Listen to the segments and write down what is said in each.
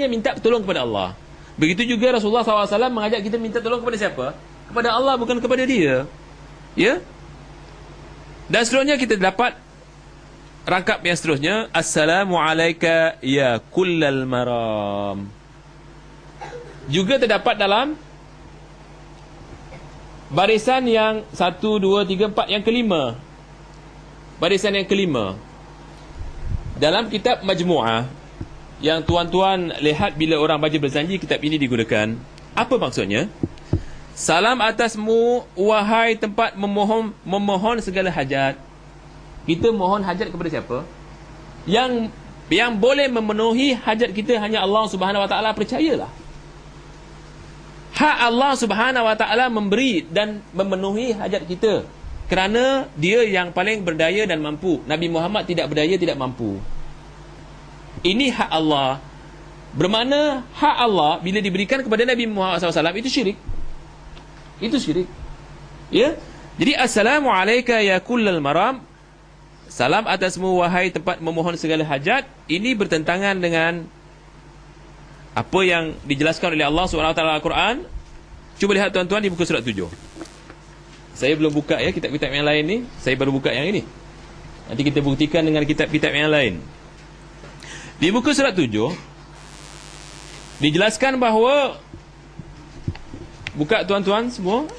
minta tolong kepada Allah. Begitu juga Rasulullah SAW mengajak kita minta tolong kepada siapa? Kepada Allah, bukan kepada dia. Ya? Dan seterusnya kita dapat rangkap yang seterusnya. Assalamualaikum ya kullal maram. Juga terdapat dalam barisan yang 1, 2, 3, 4, yang kelima. Barisan yang kelima. Dalam kitab Majmu'ah, yang tuan-tuan lihat bila orang baca berjanji, kitab ini digunakan. Apa maksudnya? Salam atasmu, wahai tempat memohon segala hajat. Kita mohon hajat kepada siapa? Yang boleh memenuhi hajat kita hanya Allah Subhanahu Wa Taala, percayalah. Hak Allah Subhanahu Wa Taala memberi dan memenuhi hajat kita, kerana dia yang paling berdaya dan mampu. Nabi Muhammad tidak berdaya, tidak mampu. Ini hak Allah. Bermakna hak Allah bila diberikan kepada Nabi Muhammad SAW, itu syirik. Itu syirik. Ya? Jadi Assalamualaikum ya kullal maram. Salam atasmu, wahai tempat memohon segala hajat. Ini bertentangan dengan apa yang dijelaskan oleh Allah SWT Al-Quran. Cuba lihat tuan-tuan di buku surat 7. Saya belum buka ya kitab-kitab yang lain ni. Saya baru buka yang ini. Nanti kita buktikan dengan kitab-kitab yang lain. Di buku surat 7 dijelaskan bahawa, buka tuan-tuan semua,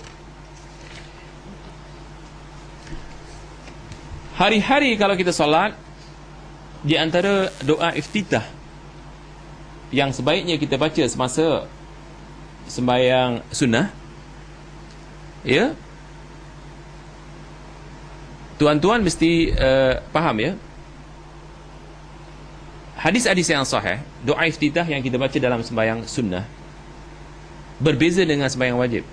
hari-hari kalau kita solat, di antara doa iftitah yang sebaiknya kita baca semasa sembahyang sunnah, ya, tuan-tuan mesti faham ya, hadis-hadis yang sahih, doa iftitah yang kita baca dalam sembahyang sunnah berbeza dengan sembahyang wajib.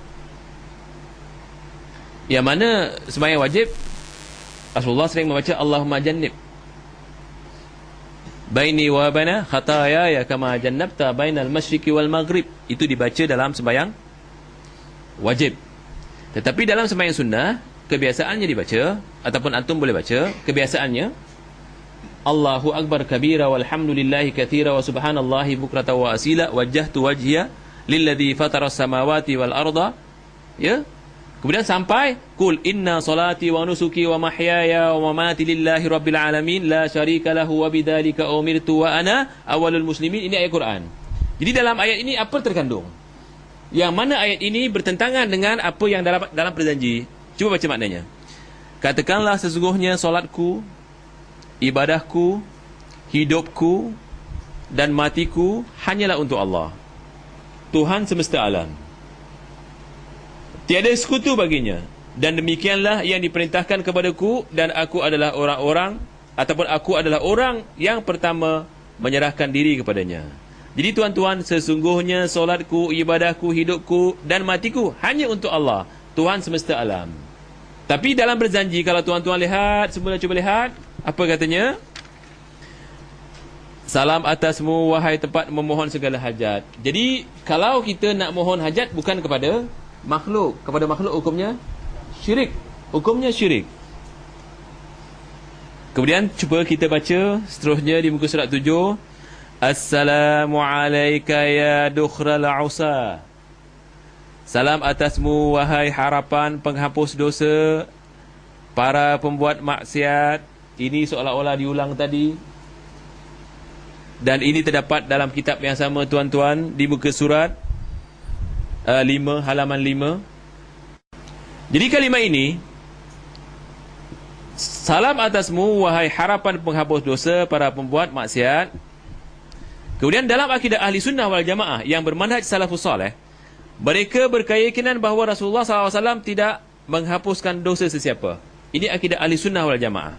Yang mana sembahyang wajib Rasulullah sering membaca Allahumma jannib baini wa baina khataaya kama jannabta bainal masyriqi wal maghrib. Itu dibaca dalam sembahyang wajib. Tetapi dalam sembahyang sunnah, kebiasaannya dibaca, ataupun antum boleh baca, kebiasaannya Allahu Akbar kabira walhamdulillahi kathira wa subhanallahi bukrata wa asila wajjahtu wajhiya lilladhi fataras samawati wal arda. Ya. Kemudian sampai kul inna salati wa nusuki wa mahyaya wa mamati lillahi rabbil alamin la syarika lahu wa bidzalika umirtu wa ana awwalul muslimin. Ini ayat Quran. Jadi dalam ayat ini apa terkandung? Yang mana ayat ini bertentangan dengan apa yang dalam perjanji. Cuba baca maknanya. Katakanlah sesungguhnya solatku, ibadahku, hidupku dan matiku hanyalah untuk Allah, Tuhan semesta alam. Tiada sekutu baginya, dan demikianlah yang diperintahkan kepadaku, dan aku adalah orang yang pertama menyerahkan diri kepadanya. Jadi tuan-tuan, sesungguhnya solatku, ibadahku, hidupku dan matiku hanya untuk Allah, Tuhan semesta alam. Tapi dalam berjanji, kalau tuan-tuan lihat, semula cuba lihat, apa katanya? Salam atasmu, wahai tempat memohon segala hajat. Jadi kalau kita nak mohon hajat bukan kepada makhluk, kepada makhluk hukumnya syirik. Hukumnya syirik. Kemudian cuba kita baca seterusnya di muka surat 7. Assalamualaikum ya dukhral usa. Salam atasmu, wahai harapan penghapus dosa para pembuat maksiat. Ini seolah-olah diulang tadi. Dan ini terdapat dalam kitab yang sama tuan-tuan, di muka surat 5, halaman 5. Jadi kalimah ini, salam atasmu, wahai harapan penghapus dosa para pembuat maksiat. Kemudian dalam akidah ahli sunnah wal jamaah yang bermanhaj salafus salih, mereka berkeyakinan bahawa Rasulullah SAW tidak menghapuskan dosa sesiapa. Ini akidah ahli sunnah wal jamaah.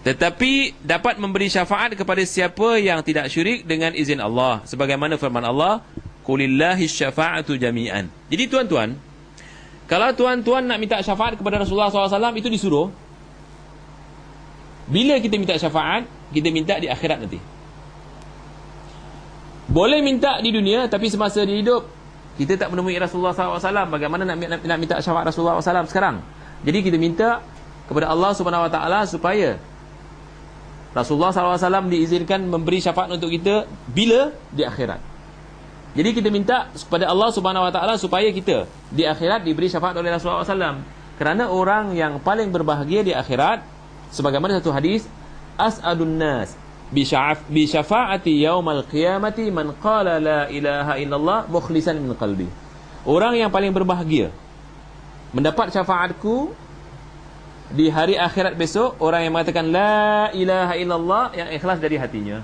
Tetapi dapat memberi syafaat kepada siapa yang tidak syirik dengan izin Allah, sebagaimana firman Allah, qulillahi syafa'atu jami'an. Jadi tuan-tuan, kalau tuan-tuan nak minta syafaat kepada Rasulullah SAW, itu disuruh. Bila kita minta syafaat, kita minta di akhirat nanti. Boleh minta di dunia, tapi semasa dia hidup kita tak menemui Rasulullah SAW, bagaimana nak minta syafaat Rasulullah SAW sekarang? Jadi kita minta kepada Allah Subhanahu Wa Taala supaya Rasulullah SAW diizinkan memberi syafaat untuk kita bila? Di akhirat. Jadi kita minta kepada Allah Subhanahu Wa Taala supaya kita di akhirat diberi syafaat oleh Rasulullah SAW. Kerana orang yang paling berbahagia di akhirat, sebagaimana satu hadis, as'adun nas bi syafaati yaumal qiyamati man qala la ilaha illallah mukhlisan min qalbi. Orang yang paling berbahagia mendapat syafaatku di hari akhirat besok, orang yang mengatakan la ilaha illallah yang ikhlas dari hatinya.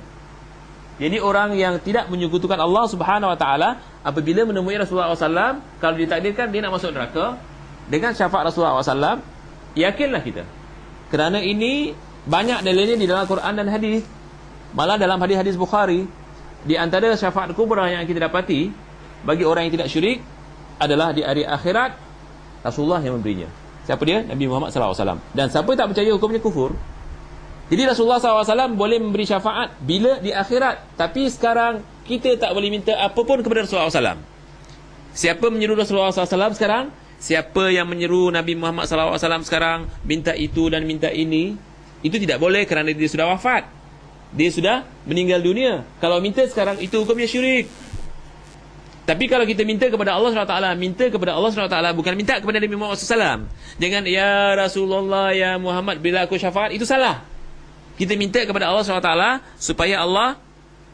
Jadi orang yang tidak menyekutukan Allah Subhanahu Wa Taala apabila menemui Rasulullah SAW, kalau ditakdirkan dia nak masuk neraka dengan syafaat Rasulullah SAW, yakinlah kita. Kerana ini banyak dalilnya di dalam Quran dan hadis. Malah dalam hadis-hadis Bukhari, di antara syafaat kubra yang kita dapati bagi orang yang tidak syirik adalah di hari akhirat Rasulullah yang memberinya. Siapa dia? Nabi Muhammad SAW. Dan siapa tak percaya hukumnya kufur. Jadi Rasulullah SAW boleh memberi syafaat bila di akhirat. Tapi sekarang kita tak boleh minta apa pun kepada Rasulullah SAW. Siapa menyeru Rasulullah SAW sekarang? Siapa yang menyeru Nabi Muhammad SAW sekarang minta itu dan minta ini, itu tidak boleh kerana dia sudah wafat. Dia sudah meninggal dunia. Kalau minta sekarang, itu hukumnya syirik. Tapi kalau kita minta kepada Allah SWT, minta kepada Allah SWT, bukan minta kepada Nabi Muhammad SAW. Jangan, ya Rasulullah, ya Muhammad, bila aku syafaat, itu salah. Kita minta kepada Allah SWT supaya Allah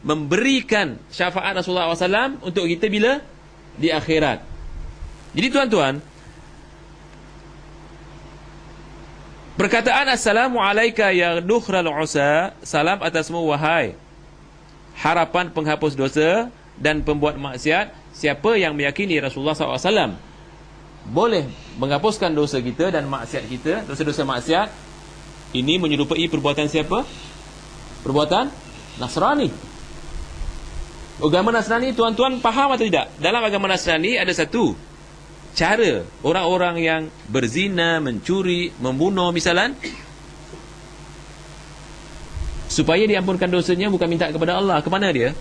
memberikan syafaat Rasulullah SAW untuk kita bila? Di akhirat. Jadi tuan-tuan, perkataan Assalamualaikum ya dukhral usa, salam atasmu wahai harapan penghapus dosa dan pembuat maksiat. Siapa yang meyakini Rasulullah SAW boleh menghapuskan dosa kita dan maksiat kita, dosa-dosa maksiat, ini menyerupai perbuatan siapa? Perbuatan Nasrani. Agama Nasrani, tuan-tuan faham atau tidak? Dalam agama Nasrani ada satu cara orang-orang yang berzina, mencuri, membunuh misalan, supaya diampunkan dosanya bukan minta kepada Allah. Ke mana dia?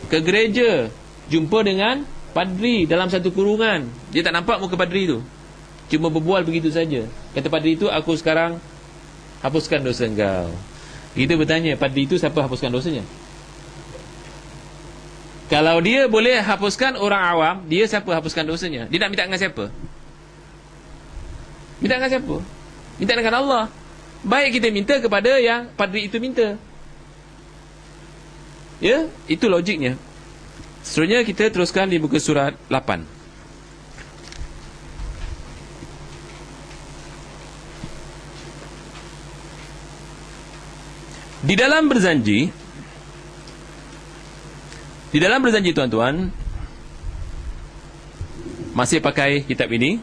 Ke gereja, jumpa dengan padri dalam satu kurungan. Dia tak nampak muka padri tu, cuma berbual begitu saja. Kata padri itu, aku sekarang hapuskan dosa engkau. Kita bertanya, padri itu siapa hapuskan dosanya? Kalau dia boleh hapuskan orang awam, dia siapa hapuskan dosanya? Dia nak minta dengan siapa? Minta dengan siapa? Minta dengan Allah. Baik kita minta kepada yang padri itu minta. Ya, itu logiknya. Seterusnya kita teruskan di muka surat 8. Di dalam berjanji tuan-tuan, masih pakai kitab ini,